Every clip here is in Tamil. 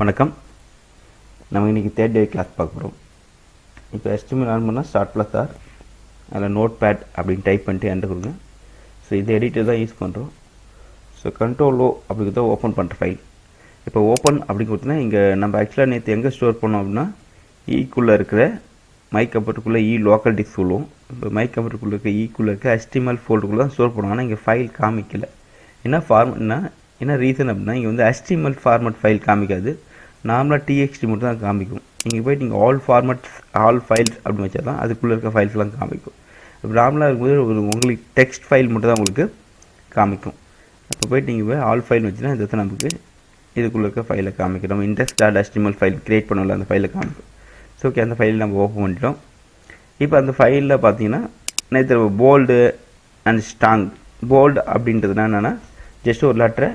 வணக்கம். நம்ம இன்றைக்கி தேர்ட் டே கிளாஸ் பார்க்க போகிறோம். இப்போ HTML ஆன் பண்ணால் ஸ்டார்ட் ப்ளஸ் ஆர் அதில் நோட் பேட் அப்படின்னு டைப் பண்ணிட்டு என்டர் கொடுங்க. ஸோ இது எடிட்டர் தான் யூஸ் பண்ணுறோம். ஸோ கண்ட்ரோல் O அப்படி தான் ஓப்பன் பண்ணுற ஃபைல். இப்போ ஓப்பன் அப்படி கொடுத்தனா இங்கே நம்ம ஆக்சுவலாக நேற்று எங்கே ஸ்டோர் பண்ணோம் அப்படின்னா ஈக்குள்ளே இருக்கிற மை கம்ப்யூட்டருக்குள்ளே லோக்கல் டிஸ்க் சொல்லுவோம். இப்போ மை கம்ப்யூட்டருக்குள்ளே இருக்க ஈக்குள்ளே இருக்க HTML ஃபோல்டருக்குள்ளே தான் ஸ்டோர் பண்ணுவோம். ஆனால் இங்கே ஃபைல் காமிக்கல. என்ன ரீசன் அப்படின்னா இங்கே வந்து HTML ஃபார்மட் ஃபைல் காமிக்காது. நார்மலாக TXT மட்டும் தான் காமிக்கும். நீங்கள் போய்ட்டு நீங்கள் ஆல் ஃபைல்ஸ் அப்படின்னு வச்சா தான் அதுக்குள்ளே இருக்க ஃபைல்ஸ்லாம் காமிக்கும். இப்போ நார்மலாக இருக்கும்போது உங்களுக்கு டெக்ஸ்ட் ஃபைல் மட்டும் தான் உங்களுக்கு காமிக்கும். இப்போ போய்ட்டு நீங்கள் போய் ஆல் ஃபைல் வச்சுன்னா இதை தான் நமக்கு இதுக்குள்ளே இருக்க ஃபைலை காமிக்கும். நம்ம index.html ஃபைல் க்ரியேட் பண்ணல அந்த ஃபைலை காமிக்கும். ஸோ ஓகே, அந்த ஃபைல் நம்ம ஓப்பன் பண்ணிட்டோம். இப்போ அந்த ஃபைலில் பார்த்தீங்கன்னா நேற்று போல்டு அண்ட் ஸ்ட்ராங். போல்டு அப்படின்றதுனா என்னென்னா ஜஸ்ட் ஒரு லெட்டரை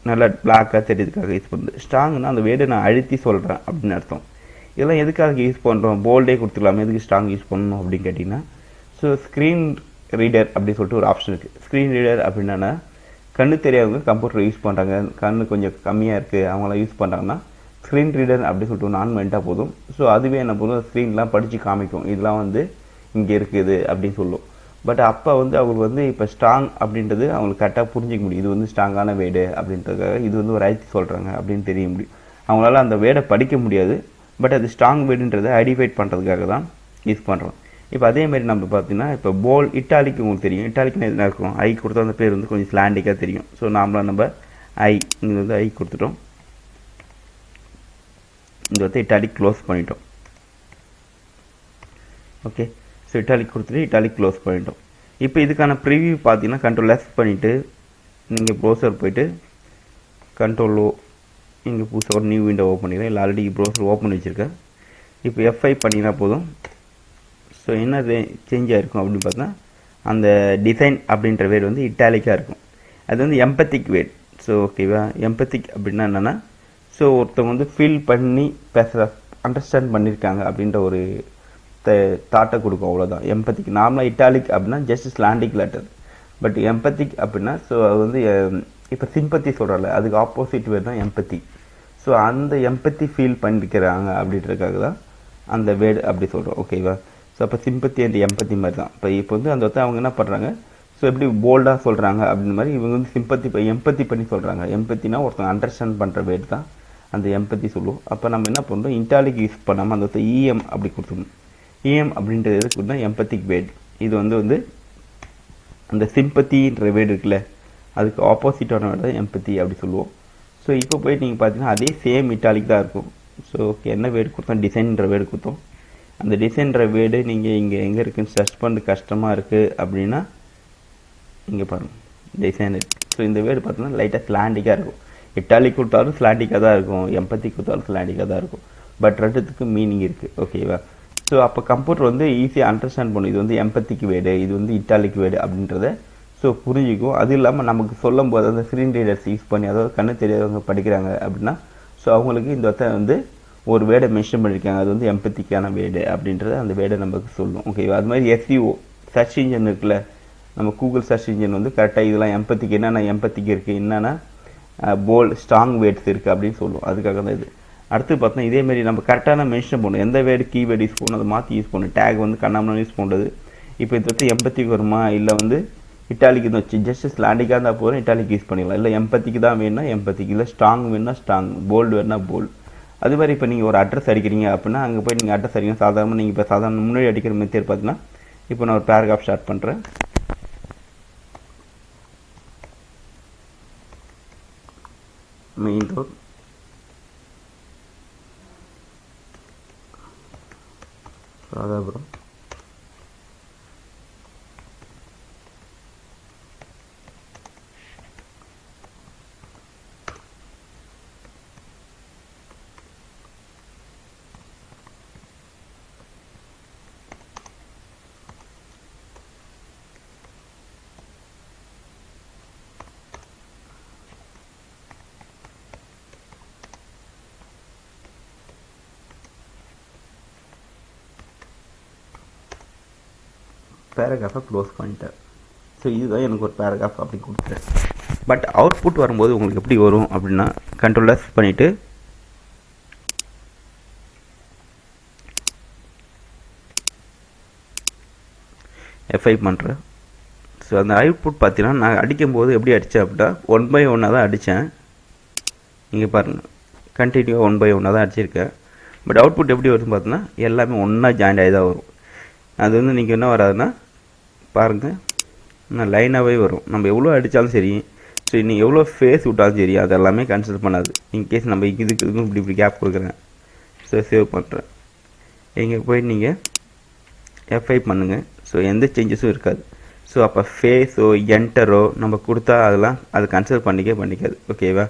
நல்லா பிளாக்காக தெரியுதுக்காக யூஸ் பண்ணுறது. ஸ்ட்ராங்னா அந்த வேர்டை நான் அழுத்தி சொல்கிறேன் அப்படின்னு அர்த்தம். இதெல்லாம் எதுக்காக யூஸ் பண்ணுறோம்? போல்டே கொடுத்துக்கலாம், எதுக்கு ஸ்ட்ராங் யூஸ் பண்ணணும் அப்படின்னு கேட்டிங்கன்னா, ஸோ ஸ்க்ரீன் ரீடர் அப்படின்னு சொல்லிட்டு ஒரு ஆப்ஷன் இருக்குது. ஸ்க்ரீன் ரீடர் அப்படின்னா கண்ணு தெரியாதவங்க கம்ப்யூட்டர் யூஸ் பண்ணுறாங்க, கண்ணு கொஞ்சம் கம்மியாக இருக்குது, அவங்களாம் யூஸ் பண்ணுறாங்கன்னா ஸ்க்ரீன் ரீடர் அப்படின்னு சொல்லிட்டு ஒன்று ஆன் பண்ணிட்டால் போதும். ஸோ அதுவே என்ன போதும், ஸ்க்ரீன்லாம் படித்து காமிக்கும், இதெல்லாம் வந்து இங்கே இருக்குது அப்படின்னு சொல்லும். பட் அப்போ வந்து அவங்களுக்கு வந்து இப்போ ஸ்ட்ராங் அப்படின்றது அவங்களுக்கு கரெக்டாக புரிஞ்சிக்க முடியும். இது வந்து ஸ்ட்ராங்கான வேர்டு அப்படின்றதுக்காக இது வந்து ஒரு அழுத்தி சொல்கிறாங்க அப்படின்னு தெரிய முடியும். அவங்களால அந்த வேர்டை படிக்க முடியாது, பட் அது ஸ்ட்ராங் வேர்டுன்றதை ஐடென்டிஃபை பண்ணுறதுக்காக தான் யூஸ் பண்ணுறோம். இப்போ அதேமாதிரி நம்ம பார்த்தீங்கன்னா இப்போ இட்டாலிக் உங்களுக்கு தெரியும். இட்டாலிக்னு எதுனா இருக்கும், ஐ கொடுத்தா அந்த பேர் வந்து கொஞ்சம் ஸ்லாண்டிக்காக தெரியும். ஸோ நார்மலாக நம்ம இங்கே வந்து ஐ கொடுத்துட்டோம். இந்த வந்து இட்டாலிக் க்ளோஸ் பண்ணிட்டோம். ஓகே, ஸோ இட்டாலிக் கொடுத்துட்டு இட்டாலிக் க்ளோஸ் பண்ணிட்டோம். இப்போ இதுக்கான ப்ரிவியூ பார்த்தீங்கன்னா கண்ட்ரோல் S பண்ணிவிட்டு நீங்கள் ப்ரௌசர் போய்ட்டு கண்ட்ரோல் O இங்கே புதுசாக ஒரு நியூ விண்டோ ஓப்பன் பண்ணிக்கிறேன். இல்லை ஆல்ரெடி ப்ரௌசர் ஓப்பன் வச்சுருக்கேன். இப்போ F5 பண்ணிங்கன்னா போதும். ஸோ என்ன சேஞ்ச் ஆகிருக்கும் அப்படின்னு பார்த்தா அந்த டிசைன் அப்படின்ற வேர்டு வந்து இட்டாலிக்காக இருக்கும். அது வந்து எம்பத்திக் வேர்டு. ஸோ ஓகேவா, எம்பத்திக் அப்படின்னா என்னென்னா ஸோ ஒருத்தவங்க வந்து ஃபீல் பண்ணி பேசுகிற அண்டர்ஸ்டாண்ட் பண்ணியிருக்காங்க அப்படின்ற ஒரு தாட்டை கொடுக்கும், அவ்வளோதான் எம்பத்திக். நார்மலாக இட்டாலிக் அப்படின்னா ஜஸ்ட் ஸ்லாண்டிக் லெட்டர். பட் எம்பத்திக் அப்படின்னா ஸோ அது வந்து இப்போ சிம்பத்தி சொல்கிறல அதுக்கு ஆப்போசிட் வேர்டு தான் எம்பத்தி. ஸோ அந்த எம்பத்தி ஃபீல் பண்ணியிருக்கிறாங்க அப்படின்றதுக்காக தான் அந்த வேர்டு அப்படி சொல்கிறோம். ஓகேவா, ஸோ அப்போ சிம்பத்தி அண்ட் எம்பத்தி மாதிரி தான். இப்போ வந்து அந்த அவங்க என்ன பண்ணுறாங்க, ஸோ எப்படி போல்டாக சொல்கிறாங்க அப்படின்னு மாதிரி இவங்க வந்து எம்பத்தி பண்ணி சொல்கிறாங்க. எம்பத்தினா ஒருத்தங்க அண்டர்ஸ்டாண்ட் பண்ணுற வேர்டு தான் அந்த எம்பத்தி சொல்லுவோம். அப்போ நம்ம என்ன பண்ணுறோம், இட்டாலிக் யூஸ் பண்ணாமல் அந்த EM அப்படி கொடுத்துக்கணும். EM அப்படின்றது எதுக்குன்னா எம்பத்திக் வேர்டு. இது வந்து அந்த சிம்பத்தின்ற வேர்டு இருக்குல்ல அதுக்கு ஆப்போசிட்டான வேர்டு தான் எம்பத்தி அப்படி சொல்லுவோம். ஸோ இப்போ போய்ட்டு நீங்கள் பார்த்தீங்கன்னா அதே சேம் இட்டாலிக் தான் இருக்கும். ஸோ ஓகே, என்ன வேர்டு கொடுத்தோம், டிசைன்ற வேர்டு கொடுத்தோம். அந்த டிசைன்ற வேர்டு நீங்கள் இங்கே எங்கே இருக்குன்னு சர்ச் பண்ணுறது கஷ்டமாக இருக்குது அப்படின்னா இங்கே பாருங்கள் டிசைன். ஸோ இந்த வேர்டு பார்த்தீங்கன்னா லைட்டாக ஸ்லாண்டிக்காக இருக்கும். இட்டாலிக் கொடுத்தாலும் ஸ்லாண்டிக்காக தான் இருக்கும், எம்பத்தி கொடுத்தாலும் ஸ்லாண்டிக்காக தான் இருக்கும். பட் ரெண்டுத்துக்கு மீனிங் இருக்குது. ஓகேவா, ஸோ அப்போ கம்ப்யூட்டர் வந்து ஈஸியாக அண்டர்ஸ்டாண்ட் பண்ணும், இது வந்து எம்பத்திக் வேர்டு, இது வந்து இட்டாலிக் வேர்டு அப்படின்றத ஸோ புரிஞ்சிக்கும். அது இல்லாமல் நமக்கு சொல்லும் போது அந்த ஸ்க்ரீன் ரீடர்ஸ் யூஸ் பண்ணி, அதாவது கண்ணு தெரியாதவங்க படிக்கிறாங்க அப்படின்னா ஸோ அவங்களுக்கு இந்த வந்து ஒரு வேர்டை மென்ஷன் பண்ணியிருக்காங்க, அது வந்து எம்பத்திக்கான வேர்டு அப்படின்றத அந்த வேர்டை நமக்கு சொல்லும். ஓகேவா, அது மாதிரி SEO சர்ச் இன்ஜின் இருக்குல்ல, நம்ம கூகுள் சர்ச் இன்ஜின் வந்து கரெக்டாக இதெல்லாம் எம்பத்திக் என்னென்ன எம்பத்திக் இருக்குது, என்னென்ன ஸ்ட்ராங் வேர்ட்ஸ் இருக்குது அப்படின்னு சொல்லுவோம். அதுக்காக தான் இது. அடுத்து பார்த்தோன்னா இதேமாரி நம்ம கரெக்டான மென்ஷன் பண்ணணும், எந்த வேர்டு கீவேர்டு யூஸ் பண்ணணும் அதை மாற்றி யூஸ் பண்ணணும். டேக் வந்து கண்ணாமலாம் யூஸ் பண்ணுறது. இப்போ இது வந்து எம்பத்திக்கு வருமா, இல்லை வந்து இட்டாலிக்கு தான் வச்சு ஜஸ்ட் ஸ்லாண்டிக்காக இருந்தால் போதும் இட்டாலிக் யூஸ் பண்ணிடலாம். இல்லை எம்பத்திக்கு தான் வேணும்னா எம்பத்திக்கு, இல்லை ஸ்ட்ராங் வேணும்னா ஸ்ட்ராங், போல்டு வேணும்னா போல்டு. அது மாதிரி இப்போ நீங்கள் ஒரு அட்ரஸ் அடிக்கிறீங்க அப்படின்னா அங்கே போய் நீங்கள் அட்ரஸ் அடிக்கணும். சாதாரணமாக நீங்கள் இப்போ சாதாரண முன்னாடி அடிக்கிற மெத்தட் பார்த்தீங்கன்னா இப்போ நான் ஒரு பேராகிராஃப் ஸ்டார்ட் பண்ணுறேன். மெயின் ரோட் ராதாபுரம் பேராகிராஃபை க்ளோஸ் பண்ணிட்டேன். ஸோ இதுதான் எனக்கு ஒரு பேராகிராஃப் அப்படி கொடுத்தேன். பட் அவுட்புட் வரும்போது உங்களுக்கு எப்படி வரும் அப்படின்னா கண்ட்ரோல் S பண்ணிவிட்டு F5 பண்ணுறேன். ஸோ அந்த அவுட்புட் பார்த்தீங்கன்னா நான் அடிக்கும்போது எப்படி அடித்தேன் அப்படின்னா 1 by 1 தான் அடித்தேன். இங்கே பாருங்கள், கண்டினியூவாக 1 by 1 தான் அடிச்சிருக்கேன். பட் அவுட்புட் எப்படி வருதுன்னு பார்த்தீங்கன்னா எல்லாமே ஒன்றா ஜாயின் ஆகி தான் வரும். அது வந்து நீங்கள் என்ன வராதுன்னா பாருங்கள், நான் லைனாகவே வரும். நம்ம எவ்வளோ அடித்தாலும் சரி, ஸோ நீங்கள் எவ்வளோ ஃபேஸ் விட்டாலும் சரி, அது எல்லாமே கன்சிடர் பண்ணாது. இன்கேஸ் நம்ம இதுக்கும் இப்படி கேப் கொடுக்குறேன். ஸோ சேவ் பண்ணுறேன். இங்கே போய் நீங்கள் F5 பண்ணுங்கள். ஸோ எந்த சேஞ்சஸும் இருக்காது. ஸோ அப்போ ஃபேஸோ என்டரோ நம்ம கொடுத்தா அதெல்லாம் அது கன்சிடர் பண்ணிக்காது. ஓகேவா?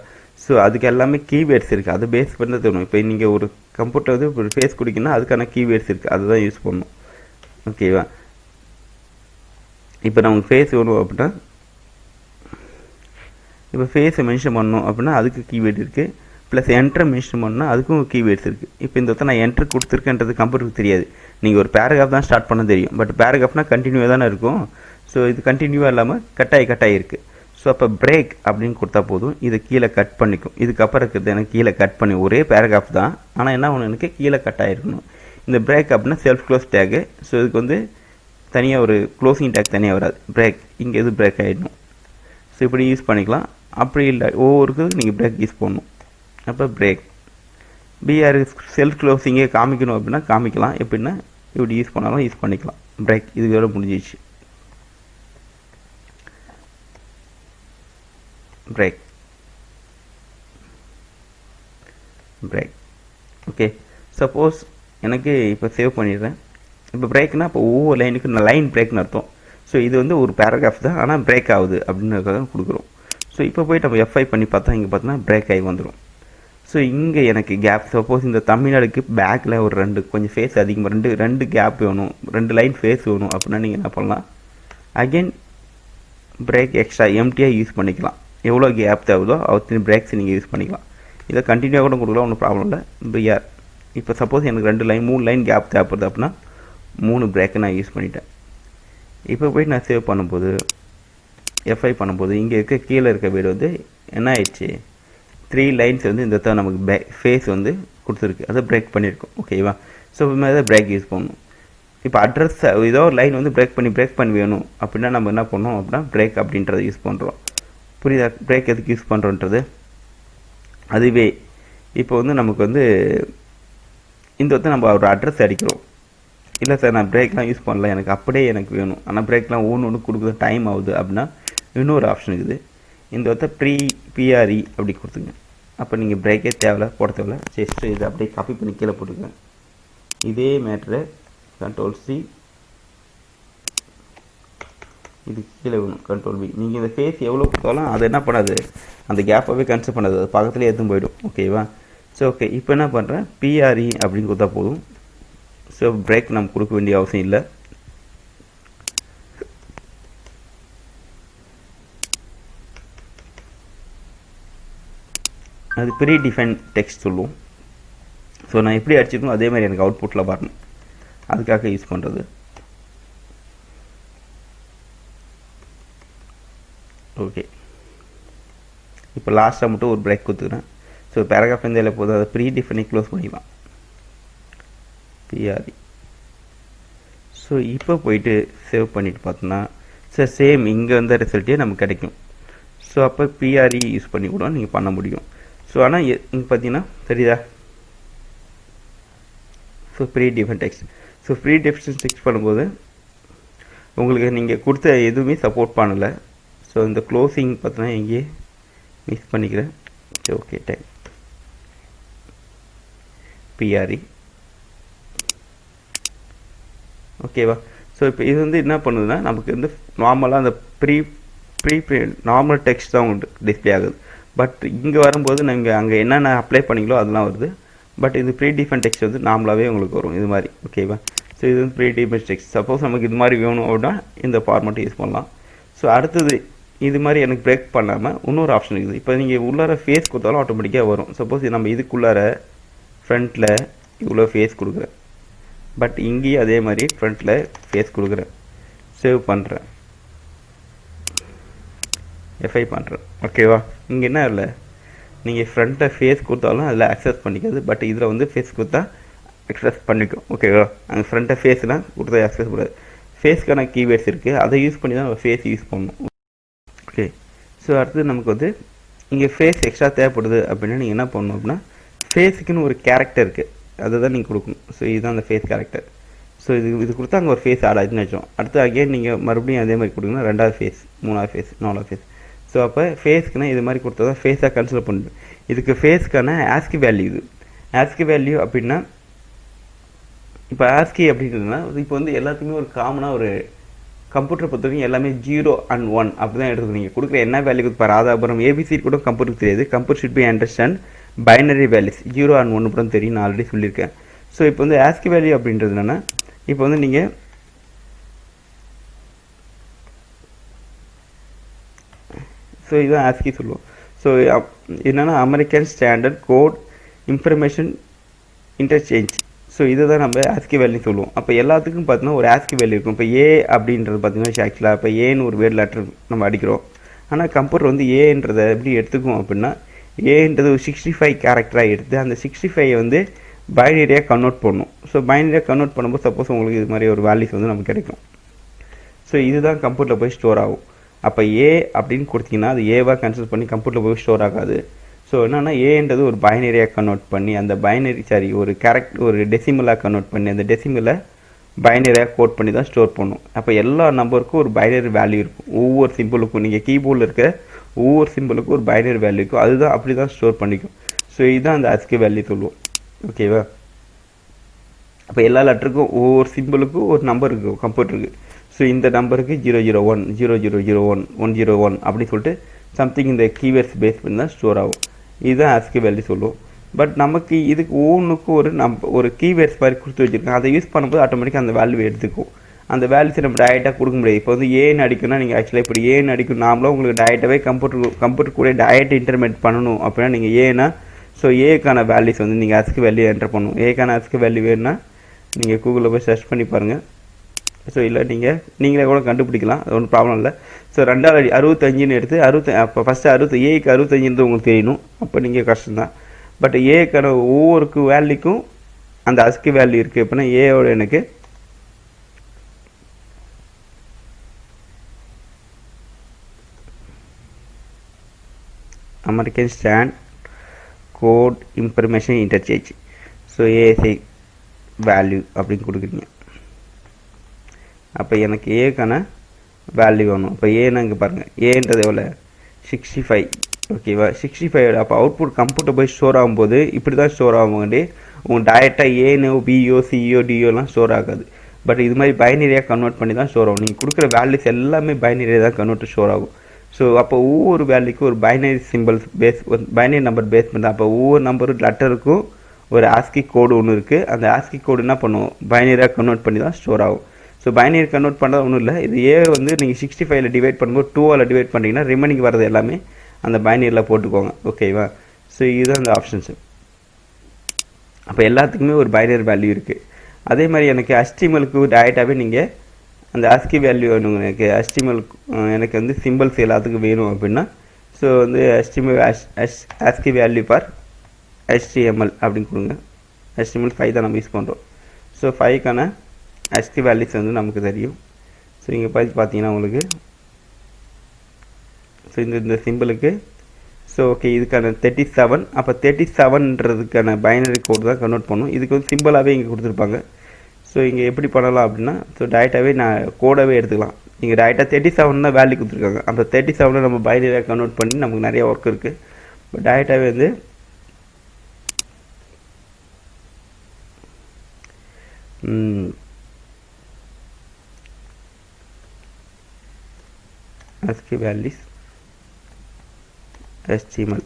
ஸோ அதுக்கு எல்லாமே கீவேர்ட்ஸ் இருக்குது. அது பேஸ் பண்ணி தரும். இப்போ நீங்கள் ஒரு கம்ப்யூட்டர் வந்து ஒரு ஃபேஸ் கொடுக்கணும்னா அதுக்கான கீவேர்ட்ஸ் இருக்குது. அதுதான் யூஸ் பண்ணணும். ஓகேவா? இப்போ நமக்கு ஃபேஸ் வேணும் அப்படின்னா, இப்போ ஃபேஸை மென்ஷன் பண்ணணும் அப்படின்னா அதுக்கு கீவேர்டு இருக்குது. ப்ளஸ் என்ட்ரை மென்ஷன் பண்ணால் அதுக்கும் கீவேர்ட்ஸ் இருக்குது. இப்போ இந்த நான் என்ட்ரு கொடுத்துருக்கேன்றது கம்ப்யூட்டருக்கு தெரியாது. நீங்கள் ஒரு பேராகிராஃப் தான் ஸ்டார்ட் பண்ண தெரியும். பட் பேராகிராஃப்னால் கண்டினியூவாக தானே இருக்கும். ஸோ இது கண்டினியூவாக இல்லாமல் கட்டாயி இருக்குது. ஸோ அப்போ பிரேக் அப்படின்னு கொடுத்தா போதும், இது கீழே கட் பண்ணிக்கும். இதுக்கப்புறம் இருக்கிறது எனக்கு கீழே கட் பண்ணி ஒரே பேராகிராஃப் தான், ஆனால் என்ன ஒன்று எனக்கு கீழே கட் ஆகிருக்கணும். இந்த பிரேக் அப்படின்னா செல்ஃப் க்ளோஸ் டேகு. ஸோ இதுக்கு வந்து தனியாக ஒரு க்ளோசிங் டேக் தனியாக வராது. பிரேக் இங்கே எது பிரேக் ஆகிடணும். ஸோ இப்படி யூஸ் பண்ணிக்கலாம். அப்படி இல்லை ஒவ்வொருக்கும் நீங்கள் பிரேக் யூஸ் பண்ணணும். அப்போ பிரேக் பிஆர் செல்ஃப் க்ளோசிங்கே காமிக்கணும் அப்படின்னா காமிக்கலாம். எப்படின்னா இப்படி யூஸ் பண்ணாலும் யூஸ் பண்ணிக்கலாம். பிரேக் இதுவரை முடிஞ்சிச்சு. Break okay. சப்போஸ் எனக்கு இப்போ சேவ் பண்ணிடுறேன். இப்போ பிரேக்னா இப்போ ஒவ்வொரு லைனுக்கு லைன் பிரேக்னு அர்த்தம். ஸோ இது வந்து ஒரு பேராகிராஃப் தான், ஆனால் பிரேக் ஆகுது அப்படின்னு கொடுக்குறோம். ஸோ இப்போ போய் நம்ம F5 பண்ணி பார்த்தா இங்கே பார்த்தோன்னா பிரேக் ஆகி வந்துடும். ஸோ இங்கே எனக்கு கேப், சப்போஸ் இந்த தமிழ்நாடுக்கு பேக்கில் ஒரு கொஞ்சம் ஃபேஸ் அதிகமாக ரெண்டு கேப் வேணும், 2 லைன் ஃபேஸ் வேணும் அப்படின்னா நீங்கள் என்ன பண்ணலாம், அகெயின் பிரேக் எக்ஸ்ட்ரா எம்டியாக யூஸ் பண்ணிக்கலாம். எவ்வளோ கேப் தேவைதோ அத்தனை பிரேக்ஸ் நீங்கள் யூஸ் பண்ணிக்கலாம். இதை கண்டினியூவாக கூட கொடுக்கலாம், ஒன்றும் ப்ராப்ளம் இல்லை. பிஆர் இப்போ சப்போஸ் எனக்கு 2 லைன் 3 லைன் கேப் தேவைப்படுது அப்படின்னா 3 பிரேக்கை நான் யூஸ் பண்ணிட்டேன். இப்போ போய் நான் சேவ் பண்ணும்போது F5 பண்ணும்போது இங்கே இருக்க கீழே இருக்க வீடு வந்து என்ன ஆயிடுச்சு, 3 லைன்ஸ் வந்து இந்த நமக்கு ஃபேஸ் வந்து கொடுத்துருக்கு, அதை பிரேக் பண்ணியிருக்கோம். ஓகேவா? ஸோ இது மாதிரி தான் பிரேக் யூஸ் பண்ணணும். இப்போ அட்ரஸ் ஏதோ ஒரு லைன் வந்து பிரேக் பண்ணி வேணும் அப்படின்னா நம்ம என்ன பண்ணோம் அப்படின்னா பிரேக் அப்படின்றத யூஸ் பண்ணுறோம். புரியுதா? பிரேக் எதுக்கு யூஸ் பண்ணுறோன்றது. அதுவே இப்போ வந்து நமக்கு வந்து இந்த நம்ம ஒரு அட்ரஸ் அடிக்கிறோம். இல்லை சார் நான் பிரேக்லாம் யூஸ் பண்ணல, எனக்கு அப்படியே எனக்கு வேணும், ஆனால் பிரேக்லாம் ஒன்று கொடுக்குறது டைம் ஆகுது அப்படின்னா இன்னொரு ஆப்ஷன் இருக்குது. இந்த பிஆர்இ அப்படி கொடுத்துங்க. அப்போ நீங்கள் பிரேக்கே போட தேவையில்ல. ஜஸ்ட் இதை அப்படியே காப்பி பண்ணி கீழே போட்டுக்கங்க. இதே மேட்ரு Ctrl+C, இது கீழே வேணும் Ctrl+V. நீங்கள் இந்த ஃபேஸ் எவ்வளோ கொடுத்தாலும் அது என்ன பண்ணாது, அந்த கேப்பாகவே கன்சிடர் பண்ணாது, அது பக்கத்துலேயே எடுத்து போயிடும். ஓகேவா? ஸோ ஓகே, இப்போ என்ன பண்ணுறேன், பிஆர்இ அப்படின்னு கொடுத்தா போதும். ஸோ பிரேக் நம்ம கொடுக்க வேண்டிய அவசியம் இல்லை. அது ப்ரீ டிஃபைன் டெக்ஸ்ட் சொல்லுவோம். ஸோ நான் எப்படி அடிச்சிருக்கணும் அதே மாதிரி எனக்கு அவுட்புட்டில் வரணும், அதுக்காக யூஸ் பண்ணுறது. ஓகே, இப்போ லாஸ்ட்டாக மட்டும் ஒரு பிரேக் கொடுத்துக்கிறேன். ஸோ பேராகிராஃப் எந்த இல்லை போதும், அதை ப்ரீ டிஃபைனை க்ளோஸ் பண்ணிக்கலாம். பிஆர்இ. ஸோ இப்போ போயிட்டு சேவ் பண்ணிவிட்டு பார்த்தோன்னா சார் சேம் இங்கே வந்த ரிசல்ட்டே நமக்கு கிடைக்கும். ஸோ அப்போ பிஆர்இ யூஸ் பண்ணி கூட நீங்கள் பண்ண முடியும். ஸோ ஆனால் இங்கே பார்த்தீங்கன்னா தெரியுதா, so predefine text. So predefine text பண்ணும்போது உங்களுக்கு நீங்கள் கொடுத்த எதுவுமே சப்போர்ட் பண்ணலை. ஸோ இந்த க்ளோசிங் பார்த்தோன்னா எங்கேயே மிஸ் பண்ணிக்கிறேன். சரி ஓகே, டைம் பிஆர்இ. ஓகேவா? ஸோ இப்போ இது வந்து என்ன பண்ணுதுன்னா நமக்கு வந்து நார்மலாக அந்த நார்மல் டெக்ஸ்ட் தான் உங்களுக்கு டிஸ்பிளே ஆகுது. பட் இங்கே வரும்போது நீங்கள் அங்கே என்னென்ன அப்ளை பண்ணிங்களோ அதெல்லாம் வருது. பட் இது ப்ரீ டிஃபைன் டெக்ஸ்ட் வந்து நார்மலாகவே உங்களுக்கு வரும் இது மாதிரி. ஓகேவா? ஸோ இது வந்து ப்ரீ டிஃபைன் டெக்ஸ்ட். சப்போஸ் நமக்கு இது மாதிரி வேணும் அப்படின்னா இந்த ஃபார்மேட்டை யூஸ் பண்ணலாம். ஸோ அடுத்தது இது மாதிரி எனக்கு பிரேக் பண்ணாமல் இன்னொரு ஆப்ஷன் இருக்குது. இப்போ நீங்கள் உள்ளார ஃபேஸ் கொடுத்தாலும் ஆட்டோமேட்டிக்காக வரும். சப்போஸ் நம்ம இதுக்குள்ளார ஃப்ரண்ட்டில் இவ்வளோ ஃபேஸ் கொடுக்குறேன், பட் இங்கேயும் அதே மாதிரி ஃப்ரண்ட்டில் ஃபேஸ் கொடுக்குறேன், சேவ் பண்ணுறேன், F5 பண்ணுறேன். ஓகேவா? இங்கே என்ன இல்லை, நீங்கள் ஃப்ரண்ட்டில் ஃபேஸ் கொடுத்தாலும் அதில் அக்சஸ் பண்ணிக்காது. பட் இதில் வந்து ஃபேஸ் கொடுத்தா அக்சஸ் பண்ணிக்கும். ஓகேவா? அங்கே ஃப்ரண்ட்டை ஃபேஸ்னால் கொடுத்தா அக்சஸ் பண்ணாது. ஃபேஸ்க்கான கீவேர்ட்ஸ் இருக்குது, அதை யூஸ் பண்ணி தான் நம்ம ஃபேஸ் யூஸ் பண்ணணும். ஓகே, ஸோ அடுத்து நமக்கு வந்து இங்கே ஃபேஸ் எக்ஸ்ட்ரா தேவைப்படுது அப்படின்னா நீங்கள் என்ன பண்ணணும் அப்படின்னா ஃபேஸுக்குன்னு ஒரு கேரக்டர் இருக்குது, அதை தான் நீங்கள் கொடுக்கணும். ஸோ இதுதான் அந்த ஃபேஸ் கேரக்டர். ஸோ இது கொடுத்தா அங்கே ஒரு ஃபேஸ் ஆட் ஆச்சுன்னு வச்சோம். அடுத்து அகைன் நீங்கள் மறுபடியும் அதே மாதிரி கொடுக்கணும், 2வது ஃபேஸ், 3வது ஃபேஸ், 4வது ஃபேஸ். ஸோ அப்போ ஃபேஸ்க்குன்னா இது மாதிரி கொடுத்தா தான் ஃபேஸாக கன்சிடர் பண்ணணும். இதுக்கு ஃபேஸ்க்கான ஆஸ்கி வேல்யூ. இது ஆஸ்கி வேல்யூ அப்படின்னா இப்போ ஆஸ்கி அப்படின்றதுனா இப்போ வந்து எல்லாத்துக்குமே ஒரு காமனாக ஒரு கம்ப்யூட்டரை பொறுத்த வரைக்கும் எல்லாமே 0 and 1 அப்படி தான் எடுத்துக்கணும். நீங்கள் கொடுக்குற என்ன வேல்யூ கொடுப்பா ராதாபுரம் ஏபிசி கூட கம்ப்யூட்டருக்கு தெரியாது. Computer should be understand binary values 0 and 1 கூட தெரியும், நான் ஆல்ரெடி சொல்லியிருக்கேன். ஸோ இப்போ வந்து ஆஸ்கி வேல்யூ அப்படின்றது என்னென்னா இப்போ வந்து நீங்கள் ஸோ இதுதான் ஆஸ்கி சொல்லுவோம். ஸோ என்னென்னா American standard code information interchange. So இதை தான் நம்ம ஆஸ்கி வேல்யூ சொல்லுவோம். அப்போ எல்லாத்துக்கும் பார்த்தீங்கன்னா ஒரு ஆஸ்கி வேல்யூ இருக்கும். இப்போ ஏ அப்படின்றது பார்த்தீங்கன்னா ஆக்சுவலாக இப்போ ஏன்னு ஒரு வேர்ட் லெட்டர் நம்ம அடிக்கிறோம். ஆனால் கம்ப்யூட்டர் வந்து ஏன்றதை எப்படி எடுத்துக்கும் அப்படின்னா ஏன்றது ஒரு 65 கேரக்டராக எடுத்து அந்த 65 வந்து பைனரியாக கன்வெர்ட் பண்ணணும். ஸோ பைனரியாக கன்வெர்ட் பண்ணும்போது சப்போஸ் உங்களுக்கு இது மாதிரி ஒரு வேல்யூஸ் வந்து நமக்கு கிடைக்கும். ஸோ இதுதான் கம்ப்யூட்டரில் போய் ஸ்டோர் ஆகும். அப்போ ஏ அப்படின்னு கொடுத்தீங்கன்னா அது ஏவாக கன்சிடர் பண்ணி கம்ப்யூட்டரில் போய் ஸ்டோர் ஆகாது. ஸோ என்னென்னா ஏன்றது ஒரு பைனரியாக கன்வெர்ட் பண்ணி அந்த பைனரி ஒரு ஒரு டெசிமலாக கன்வெர்ட் பண்ணி அந்த டெசிமலை பைனரியாக கோட் பண்ணி தான் ஸ்டோர் பண்ணும். அப்போ எல்லா நம்பருக்கும் ஒரு பைனரி வேல்யூ இருக்கும். ஒவ்வொரு சிம்பிளுக்கும் நீங்கள் கீபோர்டில் இருக்கிற ஒவ்வொரு சிம்பிளுக்கும் ஒரு பைனரி வேல்யூ இருக்கும். அதுதான் அப்படி தான் ஸ்டோர் பண்ணிக்கும். ஸோ இதுதான் அந்த ஆஸ்கி வேல்யூ சொல்லுவோம். ஓகேவா? அப்போ எல்லா லெட்டருக்கும் ஒவ்வொரு சிம்பிளுக்கும் ஒரு நம்பர் இருக்கும் கம்ப்யூட்டருக்கு. ஸோ இந்த நம்பருக்கு 001 0001 101 அப்படி சொல்லிட்டு சம்திங் இந்த கீவேர்ட்ஸ் பேஸ் பண்ணி தான் ஸ்டோர் ஆகும். இதுதான் ஆஸ்கி வேல்யூ சொல்லுவோம். பட் நமக்கு இதுக்கு ஒவ்வொன்றுக்கும் ஒரு கீவேர்ட்ஸ் மாதிரி கொடுத்து வச்சுருக்கோம். அதை யூஸ் பண்ணும்போது ஆட்டோமேட்டிக்காக அந்த வேல்யூ எடுத்துக்கும். அந்த வேல்யூஸை நம்ம டைரெக்டாக கொடுக்க முடியாது. இப்போ வந்து ஏன்னு அடிக்கணும்னா நீங்கள் ஆக்சுவலாக இப்படி ஏன்னு அடிக்கணும் நாமளும் உங்களுக்கு டைரெக்டாகவே கம்ப்யூட்டர் கூட டைரெக்ட் இன்டர்மேட் பண்ணணும் அப்படின்னா நீங்கள் ஏன்னா ஸோ ஏக்கான வேல்யூஸ் வந்து நீங்கள் ஆஸ்கி வேல்யூ என்டர் பண்ணணும். ஏக்கான ஆஸ்கி வேல்யூ வேணுன்னா நீங்கள் கூகுளில் போய் சர்ச் பண்ணி பாருங்கள். ஸோ இல்லை நீங்களே கூட கண்டுபிடிக்கலாம், அது ஒன்றும் ப்ராப்ளம் இல்லை. ஸோ 65 எடுத்து அப்போ ஃபஸ்ட்டு ஏக்கு 65 உங்களுக்கு தெரியணும். அப்போ நீங்கள் கஷ்டம்தான். பட் ஏக்கான ஒவ்வொரு வேல்யூக்கும் அந்த ஆஸ்கி வேல்யூ இருக்குது. அப்படின்னா ஏவோட எனக்கு American standard code information interchange. So ASI value அப்படின்னு கொடுக்குறீங்க. அப்போ எனக்கு ஏக்கான வேல்யூ வேணும். இப்போ ஏன்னா இங்கே பாருங்கள் ஏன்றது எவ்வளோ 65. ஓகேவா? 65. அப்போ அவுட்புட் கம்ப்யூட்டர் போய் ஸ்டோர் ஆகும்போது இப்படி தான் ஸ்டோர் ஆகும்போது உங்களுக்கு டைரெக்டாக ஏனோ பிஓ சிஓ டிஓலாம் ஸ்டோர் ஆகாது. பட் இது மாதிரி பைனரியாக கன்வெர்ட் பண்ணி தான் ஸ்டோர் ஆகும். நீங்கள் கொடுக்குற வேல்யூஸ் எல்லாமே பைனரியாக தான் கன்வெர்ட் ஸ்டோர் ஆகும். ஸோ அப்போ ஒவ்வொரு வேல்யூக்கும் ஒரு binary symbols binary number base பண்ணி அப்போ ஒவ்வொரு நம்பரும் லெட்டருக்கும் ஒரு ஆஸ்கி கோடு ஒன்று இருக்குது. அந்த ஆஸ்கி கோடு என்ன பண்ணுவோம் பைனரியாக கன்வெர்ட் பண்ணி தான் ஸ்டோர் ஆகும். ஸோ பைனரி கன்வெர்ட் பண்ணுறது ஒன்றும் இல்லை. இது ஏ வந்து நீங்கள் 65ல் டிவைட் பண்ணும்போது 2ஆல் டிவைட் பண்ணிங்கன்னா ரிமைனிங் வரது எல்லாமே அந்த பைனரியில் போட்டுக்கோங்க. ஓகேவா? ஸோ இதுதான் அந்த ஆப்ஷன்ஸு. அப்போ எல்லாத்துக்குமே ஒரு பைனரி வேல்யூ இருக்குது. அதே மாதிரி எனக்கு HTML-க்கு டைரெக்டாகவே நீங்கள் அந்த ஆஸ்கி வேல்யூ வேணும். எனக்கு HTML எனக்கு வந்து சிம்பிள்ஸ் எல்லாத்துக்கும் வேணும் அப்படின்னா ஸோ வந்து ஆஸ்கி வேல்யூ ஃபார் HTML அப்படின்னு கொடுங்க. HTML5 தான் நம்ம யூஸ் பண்ணுறோம். ஸோ 5க்கான ஆஸ்கி வேல்யூஸ் வந்து நமக்கு தெரியும். ஸோ இங்கே பார்த்தீங்கன்னா உங்களுக்கு ஸோ இந்த சிம்பிளுக்கு ஸோ ஓகே இதுக்கான 37. அப்போ 37ன்றதுக்கான பைனரி கோடு தான் கன்வெர்ட் பண்ணும். இதுக்கு வந்து சிம்பிளாகவே இங்கே கொடுத்துருப்பாங்க. ஸோ இங்கே எப்படி பண்ணலாம் அப்படின்னா ஸோ டைரெக்டாகவே நான் கோடாகவே எடுத்துக்கலாம். இங்கே டைரெக்டாக 37 தான் வேல்யூ கொடுத்துருக்காங்க. அந்த 37 நம்ம பைனரியாக கன்வெர்ட் பண்ணி நமக்கு நிறைய ஒர்க் இருக்குது. பட் டைரெக்டாகவே வந்து ASCII values HTML.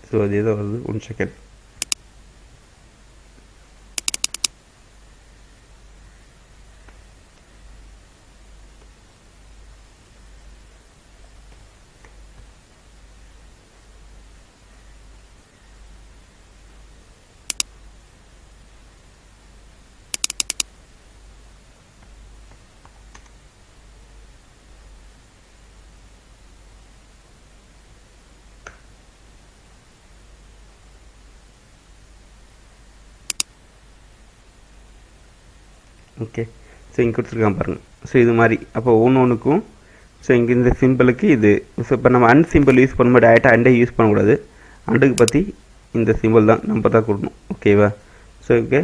ஸோ அது எதோ வருது 1 செகண்ட். ஓகே. ஸோ இங்கே கொடுத்துருக்கான் பாருங்கள். ஸோ இது மாதிரி அப்போ ஒன்றுக்கும் ஸோ இங்கே இந்த சிம்பிளுக்கு இது. ஸோ இப்போ நம்ம அண்ட் சிம்பிள் யூஸ் பண்ணும்போது டேரெக்டாக அண்டே யூஸ் பண்ணக்கூடாது. அண்டுக்கு பற்றி இந்த சிம்பிள் தான் நம்ம தான் கொடுக்கணும். ஓகேவா? ஸோ இங்கே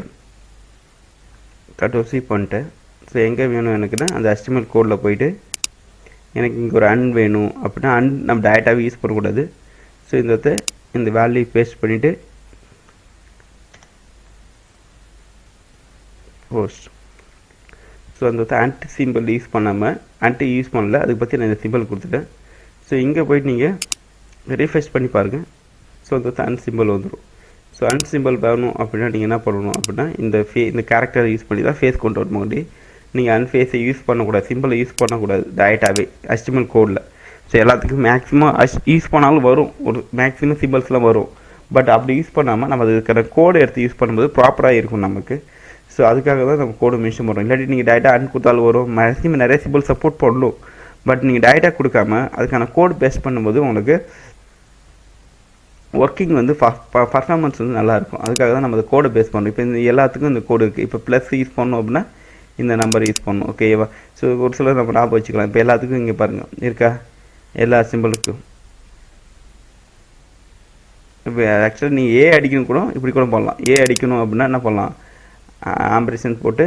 கட்டோசி பண்ணிட்டேன். ஸோ எங்கே வேணும் எனக்குன்னா அந்த HTML கோடில் போயிட்டு எனக்கு இங்கே ஒரு அண்ட் வேணும் அப்படின்னா அண்ட் நம்ம டேரெக்டாகவே யூஸ் பண்ணக்கூடாது. ஸோ இந்த வேல்யூ பேஸ்ட் பண்ணிவிட்டு போஸ்ட். ஸோ அந்த ஆன்டி சிம்பிள் யூஸ் பண்ணாமல் ஆன்டி யூஸ் பண்ணல, அதுக்கு பற்றி நான் இந்த சிம்பிள் கொடுத்துட்டேன். ஸோ இங்கே போயிட்டு நீங்கள் ரீஃப்ரெஷ் பண்ணி பாருங்கள். ஸோ அந்த அன் சிம்பிள் வந்துடும். ஸோ அன் சிம்பிள் வேணும் அப்படின்னா நீங்கள் என்ன பண்ணணும் அப்படின்னா இந்த கேரக்டரை யூஸ் பண்ணி தான் ஃபேஸ் கொண்டு வரணும். முன்னாடி நீங்கள் அன்ஃபேஸை யூஸ் பண்ணக்கூடாது, சிம்பிளை யூஸ் பண்ணக்கூடாது டேரெக்டாகவே HTML கோடில். ஸோ எல்லாத்துக்கும் மேக்ஸிமம் யூஸ் பண்ணாலும் வரும், ஒரு மேக்ஸிமம் சிம்பிள்ஸ்லாம் வரும். பட் அப்படி யூஸ் பண்ணாமல் நம்ம அதுக்கான கோடை எடுத்து யூஸ் பண்ணும்போது ப்ராப்பராக இருக்கும் நமக்கு. ஸோ அதுக்காக தான் நம்ம கோடு மென்ஷன் பண்ணுறோம். இல்லாட்டி நீங்கள் டேரெக்டாக அன் கொடுத்தாலும் வரும், மேக்ஸிமம் நிறைய சிம்பிள் சப்போர்ட் பண்ணணும். பட் நீங்கள் டேரெக்டாக கொடுக்காம அதுக்கான கோடு பேஸ்ட் பண்ணும்போது உங்களுக்கு ஒர்க்கிங் வந்து பர்ஃபார்மன்ஸ் வந்து நல்லாயிருக்கும். அதுக்காக தான் நம்ம அந்த கோடை பேஸ் பண்ணணும். இப்போ இந்த எல்லாத்துக்கும் இந்த கோடு இருக்குது. இப்போ ப்ளஸ் யூஸ் பண்ணோம் அப்படின்னா இந்த நம்பர் யூஸ் பண்ணணும். ஓகேவா? ஸோ ஒரு சிலர் நம்ம ஞாபகம் வச்சுக்கலாம். இப்போ எல்லாத்துக்கும் இங்கே பாருங்கள் இருக்கா, எல்லா சிம்பிளுக்கும். இப்போ ஆக்சுவலாக நீங்கள் ஏ அடிக்கணும் கூட இப்படி கூட பண்ணலாம். ஏ அடிக்கணும் அப்படின்னா என்ன பண்ணலாம், ஆம்பரேஷன் போட்டு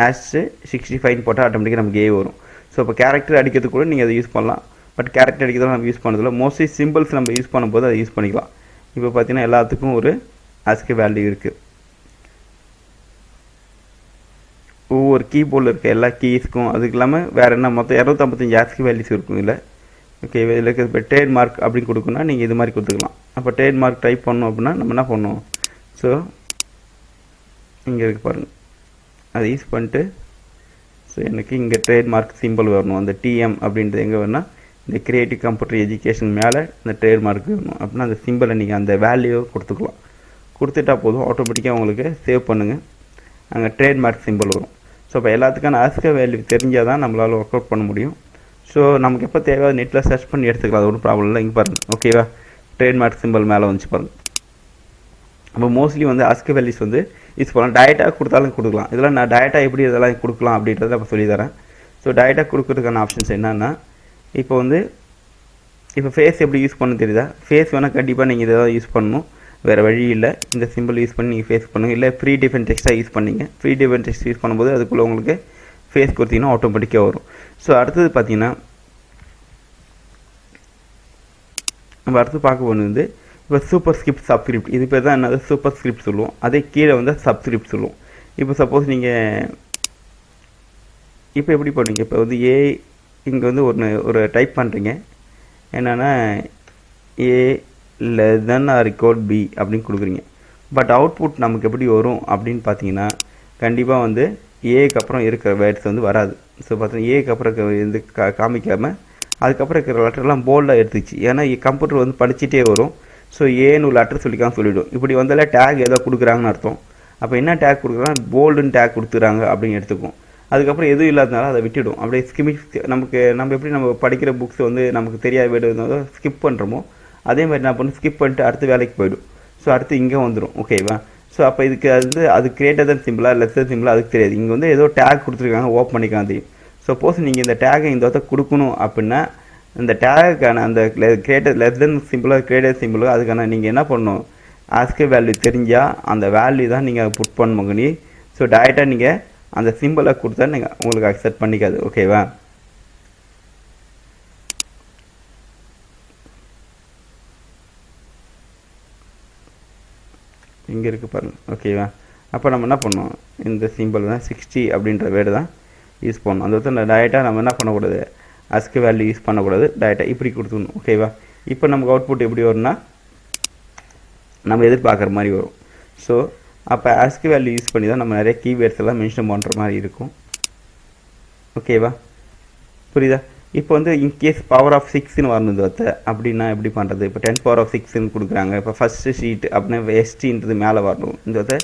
#65 போட்டால் ஆட்டோமேட்டிக்காக நமக்கு ஏ வரும். ஸோ இப்போ கேரக்டர் அடிக்கிறது கூட நீங்கள் அதை யூஸ் பண்ணலாம். பட் கேரக்டர் அடிக்கிறதும் நம்ம யூஸ் பண்ணதில்லை. மோஸ்ட்லி சிம்பிள்ஸ் நம்ம யூஸ் பண்ணும்போது அதை யூஸ் பண்ணிக்கலாம். இப்போ பார்த்தீங்கன்னா எல்லாத்துக்கும் ஒரு ASCII வேல்யூ இருக்குது. ஒவ்வொரு கீபோர்டில் இருக்க எல்லா கீஸ்க்கும் அதுக்கு இல்லாமல் வேறு என்ன மொத்தம் 255 ASCII வேல்யூஸ் இருக்கும் இதில். ஓகே, இதில் இருக்க இப்போ ட்ரேட் மார்க் அப்படின்னு கொடுக்கணும்னா நீங்கள் இது மாதிரி கொடுத்துக்கலாம். அப்போ ட்ரேட் மார்க் டைப் பண்ணோம் அப்படின்னா நம்ம என்ன பண்ணணும், ஸோ இங்கே இருக்கு பாருங்கள், அதை யூஸ் பண்ணிட்டு ஸோ எனக்கு இங்கே ட்ரேட் மார்க் சிம்பிள் வரணும். அந்த TM அப்படின்றது எங்கே வேணும்னா இந்த கிரியேட்டிவ் கம்ப்யூட்டர் எஜுகேஷன் மேலே இந்த ட்ரேட் மார்க் வேணும். அப்படின்னா அந்த சிம்பிளை நீங்கள் அந்த வேல்யூவை கொடுத்துக்கலாம். கொடுத்துட்டா போதும், ஆட்டோமேட்டிக்காக உங்களுக்கு சேவ் பண்ணுங்கள், அங்கே ட்ரேட் மார்க் சிம்பிள் வரும். ஸோ இப்போ எல்லாத்துக்கான ASCII வேல்யூ தெரிஞ்சால் தான் நம்மளால் ஒர்க் அவுட் பண்ண முடியும். ஸோ நமக்கு எப்போ தேவை நெட்டில் சர்ச் பண்ணி எடுத்துக்கலாம், அது ஒன்றும் ப்ராப்ளம் இல்லை. இங்கே பாருங்கள், ஓகேவா, ட்ரேட் மார்க் சிம்பிள் மேலே வந்துச்சு பாருங்கள். அப்போ மோஸ்ட்லி வந்து ASCII வேல்யூஸ் வந்து யூஸ் பண்ணலாம். டயட்டாக கொடுத்தாலும் கொடுக்கலாம். இதெல்லாம் நான் டயட்டாக எப்படி இதெல்லாம் கொடுக்கலாம் அப்படின்றத நான் சொல்லித்தரேன். ஸோ டயட்டாக கொடுக்கறதுக்கான ஆப்ஷன்ஸ் என்னென்னா, இப்போ ஃபேஸ் எப்படி யூஸ் பண்ண தெரியுதா? ஃபேஸ் வேணால் கண்டிப்பாக நீங்கள் இதை தான் யூஸ் பண்ணணும், வேறு வழி இல்லை. இந்த சிம்பிள் யூஸ் பண்ணி நீங்கள் ஃபேஸ் பண்ணுங்கள். இல்லை ப்ரீ டிஃபைன் டெக்ஸ்ட்டாக யூஸ் பண்ணிங்க. ப்ரீ டிஃபைன் டெக்ஸ்ட் யூஸ் பண்ணும்போது அதுக்குள்ளே உங்களுக்கு ஃபேஸ் கொடுத்தீங்கன்னா ஆட்டோமேட்டிக்காக வரும். ஸோ அடுத்தது பார்த்தீங்கன்னா நம்ம அடுத்து பார்க்க போகிறது வந்து இப்போ சூப்பர் ஸ்கிரிப்ட் சப்ஸ்கிரிப்ட். இது பேர் தான் என்னது சூப்பர் ஸ்கிரிப்ட் சொல்லுவோம். அதே கீழே வந்து சப்ஸ்கிரிப்ட் சொல்லுவோம். இப்போ சப்போஸ் நீங்கள் இப்போ எப்படி பண்ணுவீங்க, இப்போ வந்து இங்கே வந்து ஒரு டைப் பண்ணுறீங்க, என்னென்னா A<B அப்படின்னு கொடுக்குறீங்க. பட் அவுட்புட் நமக்கு எப்படி வரும் அப்படின்னு பார்த்தீங்கன்னா கண்டிப்பாக வந்து ஏக்கு அப்புறம் இருக்கிற வேர்ட்ஸ் வந்து வராது. ஸோ பார்த்தீங்கன்னா ஏக்கு அப்புறம் வந்து காமிக்காமல் அதுக்கப்புறம் இருக்கிற லெட்டர்லாம் போல்டாக எடுத்துச்சு. ஏன்னா கம்ப்யூட்டர் வந்து படிச்சுட்டே வரும். ஸோ ஏன்னு ஒரு லெட்டர் சொல்லிக்காமல் சொல்லிவிடும். இப்படி வந்தாலே டேக் ஏதோ கொடுக்குறாங்கன்னு அர்த்தம். அப்போ என்ன டேக் கொடுக்குறாங்க, போல்டுன்னு டேக் கொடுத்துறாங்க அப்படின்னு எடுத்துக்கும். அதுக்கப்புறம் எதுவும் இல்லாதனால அதை விட்டுடும். அப்படியே நம்ம எப்படி நம்ம படிக்கிற புக்ஸ் வந்து நமக்கு தெரியாத வேர்டு ஸ்கிப் பண்ணுறோமோ அதே மாதிரி என்ன பண்ணும், ஸ்கிப் பண்ணிட்டு அடுத்த வேலைக்கு போயிடும். ஸோ அடுத்து இங்கே வந்துடும். ஓகேவா? ஸோ அப்போ இதுக்கு வந்து அது கிரேட்டர் தன் சிம்பிளா லெஸ்ஸர் சிம்பிளா அதுக்கு தெரியாது. இங்கே வந்து ஏதோ டேக் கொடுத்துருக்காங்க, ஓப்பன் பண்ணிக்கலாம் தெரியும். சப்போஸ் நீங்கள் இந்த டேகை இந்த இடத்த கொடுக்கணும் அப்படின்னா இந்த டேகுக்கான அந்த கிரேட்டர் லெஸ் தென் சிம்பிளோ கிரேட்டர் சிம்பிளோ அதுக்கான நீங்கள் என்ன பண்ணணும், ASCII வேல்யூ தெரிஞ்சால் அந்த வேல்யூ தான் நீங்கள் புட் பண்ணுங்க. ஸோ டேரெக்டாக நீங்கள் அந்த சிம்பிளை கொடுத்தா நீங்கள் உங்களுக்கு அக்செப்ட் பண்ணிக்காது. ஓகேவா? இங்கே இருக்குது பாருங்கள். ஓகேவா? அப்போ நம்ம என்ன பண்ணோம், இந்த சிம்பிள் தான் 60 அப்படின்ற வேர்டு தான் யூஸ் பண்ணணும். அந்த இடத்துல டேரெக்டாக நம்ம என்ன பண்ணக்கூடாது, ASCII வேல்யூ யூஸ் பண்ணக்கூடாது, டேரெக்டாக இப்படி கொடுத்துக்கணும். ஓகேவா? இப்போ நமக்கு அவுட்புட் எப்படி வரும்னா நம்ம எதிர்பார்க்குற மாதிரி வரும். ஸோ அப்போ ASCII வேல்யூ யூஸ் பண்ணி தான் நம்ம நிறைய கீவேர்ட்ஸ் எல்லாம் மென்ஷன் பண்ணுற மாதிரி இருக்கும். ஓகேவா? புரியுதா? இப்போ வந்து இன்கேஸ் பவர் ஆஃப் 6ன்னு வரணும் அப்படின்னா எப்படி பண்ணுறது, இப்போ 10 பவர் ஆஃப் 6ன்னு கொடுக்குறாங்க. இப்போ ஃபஸ்ட்டு ஷீட் அப்படின்னா STன்றது மேலே வரணும். இந்த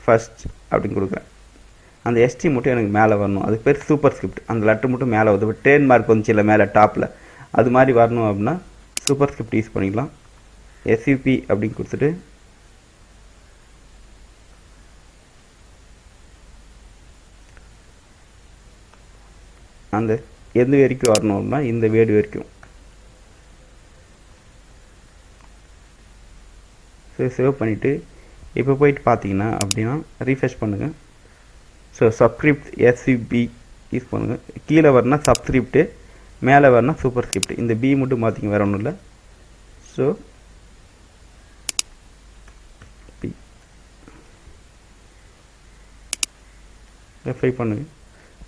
ஃபஸ்ட் அப்படின்னு கொடுக்குறேன், அந்த ST மட்டும் எனக்கு மேலே வரணும். அதுக்கு பேர் சூப்பர் ஸ்கிரிப்ட். அந்த லெட்டர் மட்டும் மேலே வருது. இப்போ ட்ரேட் மார்க் வந்துச்சு இல்லை மேலே டாப்பில், அது மாதிரி வரணும் அப்படின்னா சூப்பர் ஸ்கிரிப்ட் யூஸ் பண்ணிக்கலாம். SUP அப்படின்னு கொடுத்துட்டு அந்த எந்த வரைக்கும் வரணும் அப்படின்னா இந்த வேர்டு வரைக்கும். சேவ் பண்ணிவிட்டு இப்போ போயிட்டு பார்த்தீங்கன்னா அப்படின்னா ரீஃப்ரெஷ் பண்ணுங்கள். ஸோ சப்ஸ்கிரிப்ட் எஸ்சிபி யூஸ் பண்ணுங்கள். கீழே வரனா சப்ஸ்கிரிப்ட்டு, மேலே வரனா சூப்பர் ஸ்கிரிப்ட். இந்த பி மட்டும் பார்த்திங்க, வேறு ஒன்றும் இல்லை. ஸோ பி எஃப்ஐ பண்ணுங்க.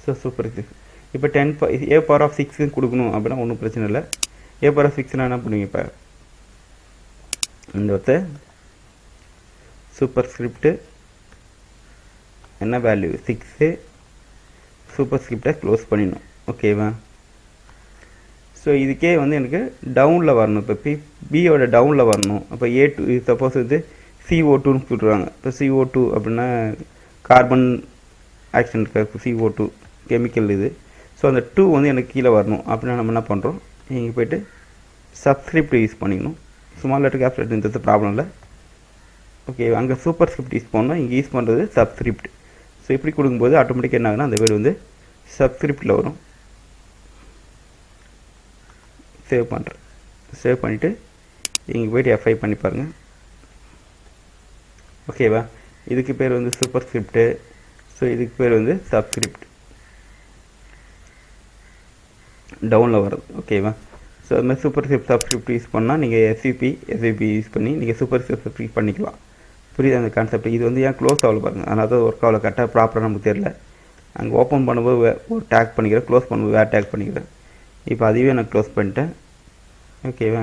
So super script. இப்போ 10 ஏ பவர் ஆஃப் 6 கொடுக்கணும் அப்படின்னா ஒன்றும் பிரச்சனை இல்லை. ஏ பவர் ஆஃப் 6 என்ன பண்ணுவீங்க, இப்போ இந்த சூப்பர் ஸ்கிரிப்ட் என்ன வேல்யூ 6 சூப்பர் ஸ்கிரிப்டை க்ளோஸ் பண்ணிடணும். ஓகேவா? ஸோ இதுக்கே வந்து எனக்கு டவுனில் வரணும். இப்போ பியோட டவுனில் வரணும். அப்போ A2 சப்போஸ் இது CO2ன்னு சொல்கிறாங்க. இப்போ CO2 அப்படின்னா கார்பன் ஆக்சிடென்ட் CO2 கெமிக்கல் இது. ஸோ அந்த 2 வந்து எனக்கு கீழே வரணும் அப்படின்னா நம்ம என்ன பண்ணுறோம், இங்கே போய்ட்டு சப்ஸ்கிரிப்ட் யூஸ் பண்ணிக்கணும். ஸ்மால் லெட்டர் கேப்ஸ் லெட்டர் இந்த ப்ராப்ளம் இல்லை. ஓகே, அங்கே சூப்பர் ஸ்கிரிப்ட் யூஸ் பண்ணணும், இங்கே யூஸ் பண்ணுறது சப்ஸ்கிரிப்ட். ஸோ இப்படி கொடுக்கும்போது ஆட்டோமேட்டிக்காக என்ன ஆகுனா அந்த வேர்டு வந்து சப்ஸ்கிரிப்டில் வரும். சேவ் பண்ணுறேன். சேவ் பண்ணிவிட்டு இங்கே போய்ட்டு எஃப்ஐ பண்ணி பாருங்கள். ஓகேவா? இதுக்கு பேர் வந்து சூப்பர் ஸ்கிரிப்டு. ஸோ இதுக்கு பேர் வந்து சப்ஸ்கிரிப்ட், டவுனில் வர்றது. ஓகேவா? ஸோ அது மாதிரி சூப்பர் ஸ்கிரிப்ட் சப்ஸ்கிரிப்ட் யூஸ் பண்ணால் நீங்கள் எஸ்விபி யூஸ் பண்ணி நீங்கள் சூப்பர் ஸ்கிரிப்ட் யூஸ் பண்ணிக்கலாம். புரியுது அந்த கான்செப்ட்? இது வந்து ஏன் க்ளோஸ் ஆகல பாருங்கள், அதனால தான் ஒர்க் ஆகல, கரெக்டாக ப்ராப்பராக நமக்கு தெரியல. அங்கே ஓப்பன் பண்ணும்போது ஒரு டேக் பண்ணிக்கிறேன், க்ளோஸ் பண்ணும்போது வேறு டேக் பண்ணிக்கிறேன். இப்போ அதுவே நான் க்ளோஸ் பண்ணிட்டேன். ஓகேவா?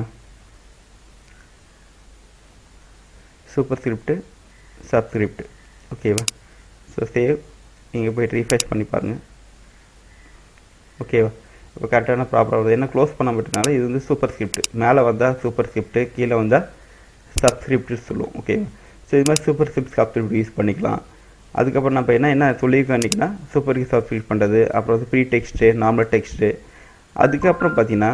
Super script subscript. ஓகேவா? ஸோ சேவ், நீங்கள் போய்ட்டு ரீஃப்ரெஷ் பண்ணி பாருங்கள். ஓகேவா? இப்போ கரெக்டான ப்ராப்பராக வருது. என்ன க்ளோஸ் பண்ண மாட்டேனால இது வந்து சூப்பர் ஸ்கிரிப்ட். மேலே வந்தால் சூப்பர் ஸ்கிரிப்ட், கீழே வந்தால் சப்ஸ்கிரிப்ட் சொல்லுவோம். ஓகேவா? ஸோ இது மாதிரி சூப்பர் ஸ்கிரிப்ட் சப்ஸ்கிரிப்ட் யூஸ் பண்ணிக்கலாம். அதுக்கப்புறம் நம்ம என்ன சொல்லியிருக்கோம் அன்றைக்கினா சூப்பர் சப்ஸ்கிரிப்ட் பண்ணுறது, அப்புறம் வந்து ப்ரீ டெக்ஸ்ட்டு, நார்மல் டெக்ஸ்ட்டு. அதுக்கப்புறம் பார்த்தீங்கன்னா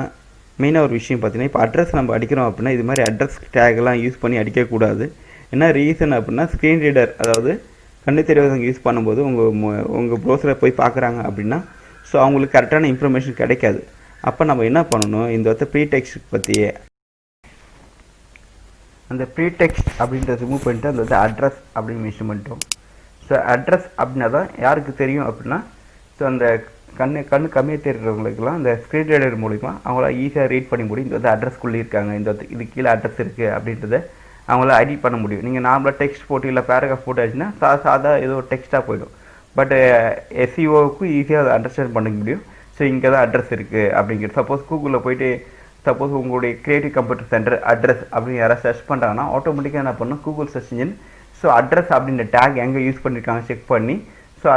மெயினாக ஒரு விஷயம் பார்த்தீங்கன்னா, இப்போ அட்ரஸ் நம்ம அடிக்கிறோம் அப்படின்னா இது மாதிரி அட்ரஸ் டேக்லாம் யூஸ் பண்ணி அடிக்கக்கூடாது. என்ன ரீசன் அப்படின்னா ஸ்க்ரீன் ரீடர், அதாவது கண்ணு தெரியாதவங்க யூஸ் பண்ணும்போது உங்கள் ப்ரௌசரை போய் பார்க்குறாங்க அப்படின்னா ஸோ அவங்களுக்கு கரெக்டான இன்ஃபர்மேஷன் கிடைக்காது. அப்போ நம்ம என்ன பண்ணணும், இந்த ப்ரீ டெக்ஸ்ட் பற்றியே அந்த ப்ரீ டெக்ஸ்ட் அப்படின்றத ரிமூவ் பண்ணிட்டு அந்த அட்ரஸ் அப்படின்னு மென்ஷன் பண்ணிட்டோம். ஸோ அட்ரஸ் அப்படின்னா தான் யாருக்கு தெரியும் அப்படின்னா, ஸோ அந்த கண்ணு கம்மியாக தெரிகிறவங்களுக்குலாம் அந்த ஸ்க்ரீன் ரீடர் மூலிமா அவங்கள ஈஸியாக ரீட் பண்ண முடியும். இந்த அட்ரஸ்க்குள்ளே இருக்காங்க, இது கீழே அட்ரஸ் இருக்குது அப்படின்றத அவங்கள எடிட் பண்ண முடியும். நீங்கள் நார்மலாக டெக்ஸ்ட் போட்டு இல்லை பேராகிராஃப் போட்டு ஆச்சுன்னா சாதா ஏதோ டெக்ஸ்ட்டாக போயிடும். பட் எஸ்இஓவுக்கும் ஈஸியாக அதை அண்டர்ஸ்டாண்ட் பண்ண முடியும். ஸோ இங்கே தான் அட்ரஸ் இருக்குது அப்படிங்கிறது. சப்போஸ் கூகுளில் போய்ட்டு சப்போஸ் உங்களுடைய கிரியேட்டிவ் கம்ப்யூட்டர் சென்டர் அட்ரஸ் அப்படின்னு யாராவது சர்ச் பண்ணுறாங்கன்னா ஆட்டோமேட்டிக்காக என்ன பண்ணணும், Google search engine so address அப்படின்ற டேக் எங்கே யூஸ் பண்ணியிருக்காங்க செக் பண்ணி ஸோ